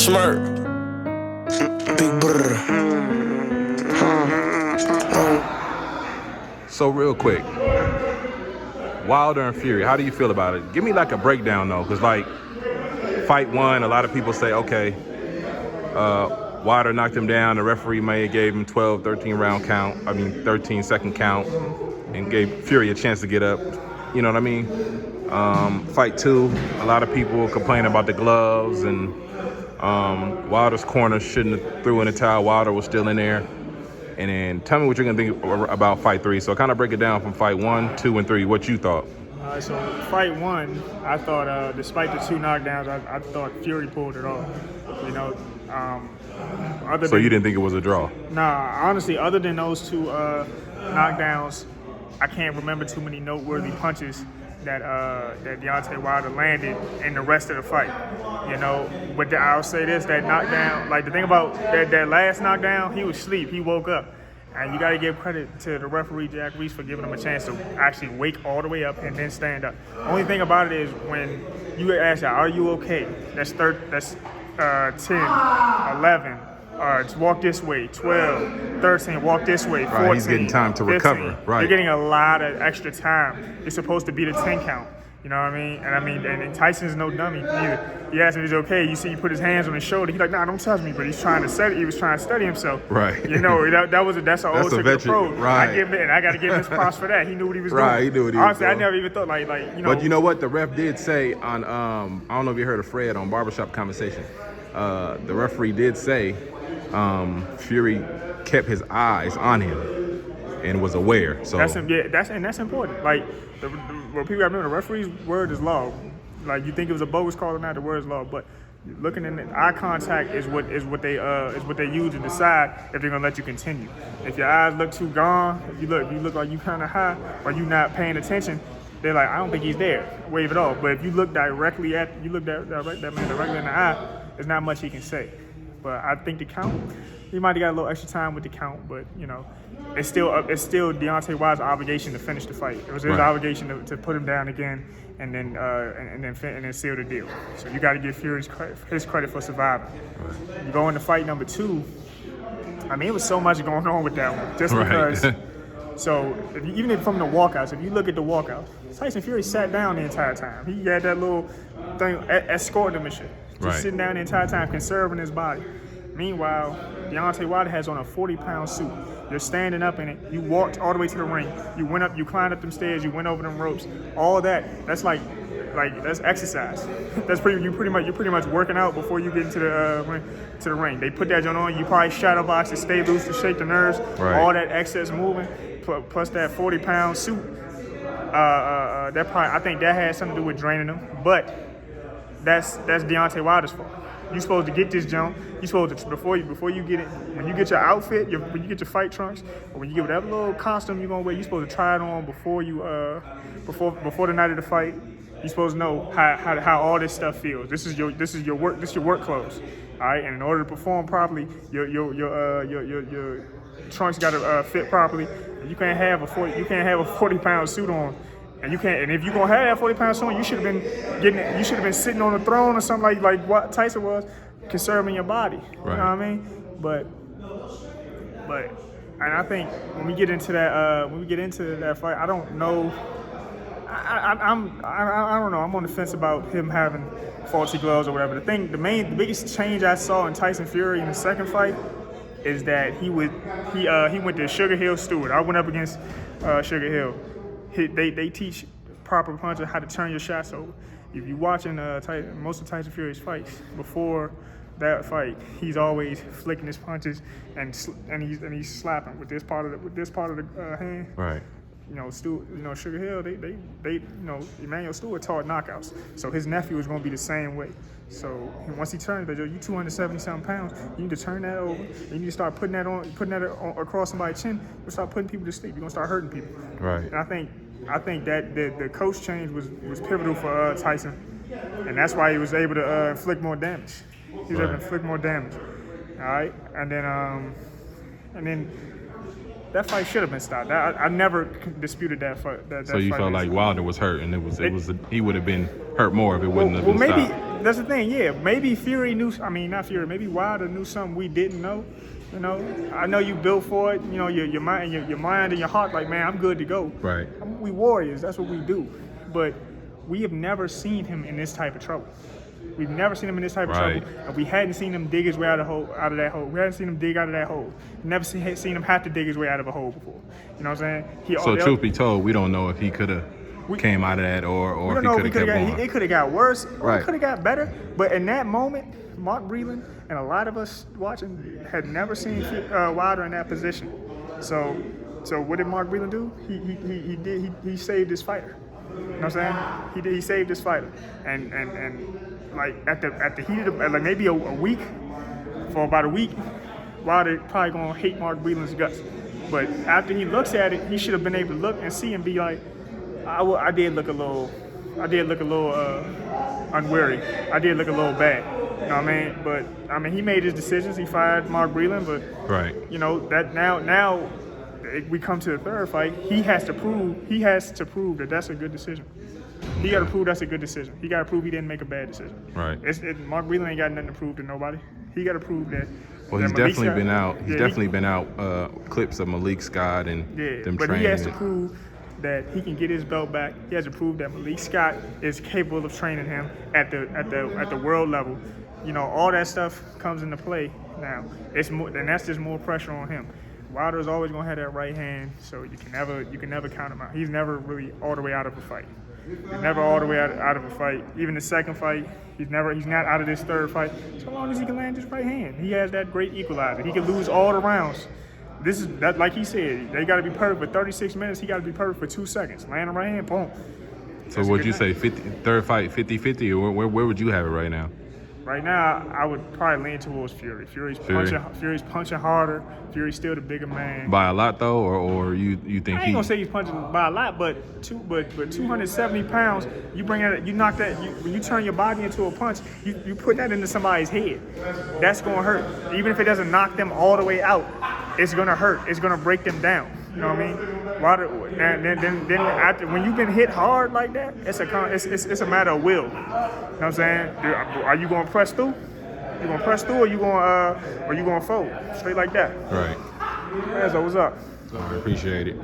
Smirk. Big brr. So real quick, Wilder and Fury, how do you feel about it? Give me like a breakdown though, because like fight one, a lot of people say, okay, Wilder knocked him down. The referee may have gave him 12, 13 second count, and gave Fury a chance to get up. You know what I mean? Fight two, a lot of people complain about the gloves, and Wilder's corner shouldn't have threw in the towel. Wilder was still in there. And then tell me what you're going to think about fight three. So kind of break it down from fight 1, 2, and 3, what you thought. So fight one, I thought, despite the two knockdowns, I thought Fury pulled it off. You know, So you didn't think it was a draw? Nah, honestly, other than those two knockdowns, I can't remember too many noteworthy punches that Deontay Wilder landed in the rest of the fight. You know, but I'll say this: that knockdown, like the thing about that last knockdown, he was asleep. He woke up, and you got to give credit to the referee Jack Reese for giving him a chance to actually wake all the way up and then stand up. Only thing about it is when you get asked, "Are you okay?" That's 10, 11. Walk this way, 12, 13, walk this way, 14, right, he's getting time to 15. recover, right. You're getting a lot of extra time. It's supposed to be the 10 count. You know what I mean? And Tyson's no dummy either. He asked him if he's okay. You see, he put his hands on his shoulder. He's like, nah, don't touch me. But he's trying to study. He was trying to study himself. Right. You know, that's an old typical approach. Right. I got to give him his props for that. He knew what he was doing. Right, he knew what he Honestly, was doing. I never even thought like you know. But you know what? The ref did say on, I don't know if you heard of Fred on Barbershop Conversation. The referee did say Fury kept his eyes on him and was aware. So that's important. Like what people got to remember, the referee's word is law. Like you think it was a bogus call or not, the word is law. But looking in the eye contact is what they use to decide if they're gonna let you continue. If your eyes look too gone, if you look like you kind of high, or you not paying attention, they're like, I don't think he's there. Wave it off. But if you look that man directly in the eye, there's not much he can say. But I think the count, he might have got a little extra time with the count, but you know, it's still Deontay Wilder's obligation to finish the fight. It was his obligation to put him down again and then seal the deal. So you got to give Fury his credit for surviving. Right. You go into fight number 2. I mean, it was so much going on with that one, just because. So even from the walkouts, if you look at the walkouts, Tyson Fury sat down the entire time. He had that little thing escorting him and shit. Just sitting down the entire time, conserving his body. Meanwhile, Deontay Wilder has on a 40-pound suit. You're standing up in it. You walked all the way to the ring. You went up, you climbed up them stairs, you went over them ropes. All that's like that's exercise. You're pretty much working out before you get into the ring. They put that joint on. You probably shadow box to stay loose to shake the nerves. Right. All that excess moving, plus that 40-pound suit. I think that had something to do with draining them. But that's Deontay Wilder's fault. You're supposed to get this jump. You're supposed to before you get it. When you get your outfit, when you get your fight trunks, or when you get whatever little costume you're gonna wear, you're supposed to try it on before the night of the fight. You're supposed to know how all this stuff feels. This is your work clothes. All right, and in order to perform properly, your trunks got to fit properly. You can't have a 40-pound suit on. And if you're gonna have that 40-pound suit on, you should have been sitting on a throne or something like what Tyson was, conserving your body. Right. You know what I mean? But and I think when we get into that fight, I don't know. I don't know. I'm on the fence about him having faulty gloves or whatever. The biggest change I saw in Tyson Fury in the second fight is that he went to Sugar Hill Stewart. I went up against Sugar Hill. They teach proper punchers how to turn your shots over. If you're watching most of Tyson Fury's fights, before that fight, he's always flicking his punches and he's slapping with this part of the hand. Right. You know, Sugar Hill, they Emmanuel Stewart taught knockouts. So his nephew is going to be the same way. So once he turns, you 270-something pounds, you need to turn that over. You need to start putting that on across somebody's chin. You'll start putting people to sleep. You're going to start hurting people. Right. And I think that the coach change was pivotal for Tyson. And that's why he was able to inflict more damage. He was able to inflict more damage. All right? And then that fight should have been stopped. I never disputed that fight. So you felt like Wilder was hurt, and he would have been hurt more if it wouldn't have been stopped. that's the thing. Yeah, maybe Fury knew. I mean, not Fury. Maybe Wilder knew something we didn't know. You know, I know you built for it. You know, your mind, your mind and your heart. Like, man, I'm good to go. Right. We warriors. That's what we do. But we have never seen him in this type of trouble. We've never seen him in this type of trouble. And we hadn't seen him dig his way out of that hole. We hadn't seen him dig out of that hole. Never seen him have to dig his way out of a hole before. You know what I'm saying? So truth be told, we don't know if he could have came out of that or if he could have kept going. It could have got worse. Right. It could have got better. But in that moment, Mark Breland and a lot of us watching had never seen Wilder in that position. So what did Mark Breland do? He saved his fighter. You know what I'm saying? He saved his fighter. And like at the heat of the, like maybe a week, for about a week, Wilder probably gonna hate Mark Breland's guts. But after he looks at it, he should have been able to look and see and be like, I did look a little unwary. I did look a little bad. You know what I mean? But I mean, he made his decisions. He fired Mark Breland, but you know that now we come to the third fight. He has to prove that that's a good decision. He got to prove that's a good decision. He got to prove he didn't make a bad decision. Right. Mark Breland ain't got nothing to prove to nobody. He got to prove that. Well, he's definitely been out. He's definitely been out clips of Malik Scott and them but training. He has to prove that he can get his belt back. He has to prove that Malik Scott is capable of training him at the world level. You know, all that stuff comes into play now. It's more, and that's just more pressure on him. Wilder is always gonna have that right hand, so you can never count him out. He's never really all the way out of a fight. He's never all the way out of a fight. Even the second fight, he's not out of this third fight. So long as he can land his right hand, he has that great equalizer. He can lose all the rounds. This is that, like he said, they got to be perfect for 36 minutes. He got to be perfect for 2 seconds. Land the right hand, boom. So would you say third fight 50-50, or where would you have it right now? Right now, I would probably lean towards Fury. Fury's punching harder. Fury's still the bigger man. By a lot though, or you think I ain't gonna say he's punching by a lot, but 270 pounds, when you turn your body into a punch, you put that into somebody's head. That's gonna hurt. Even if it doesn't knock them all the way out, it's gonna hurt. It's gonna break them down. You know what I mean? Then after, when you've been hit hard like that, it's a matter of will. You know what I'm saying? Are you gonna press through? You gonna press through, or you gonna fold straight like that? Right. Yeah, so what's up? I appreciate it.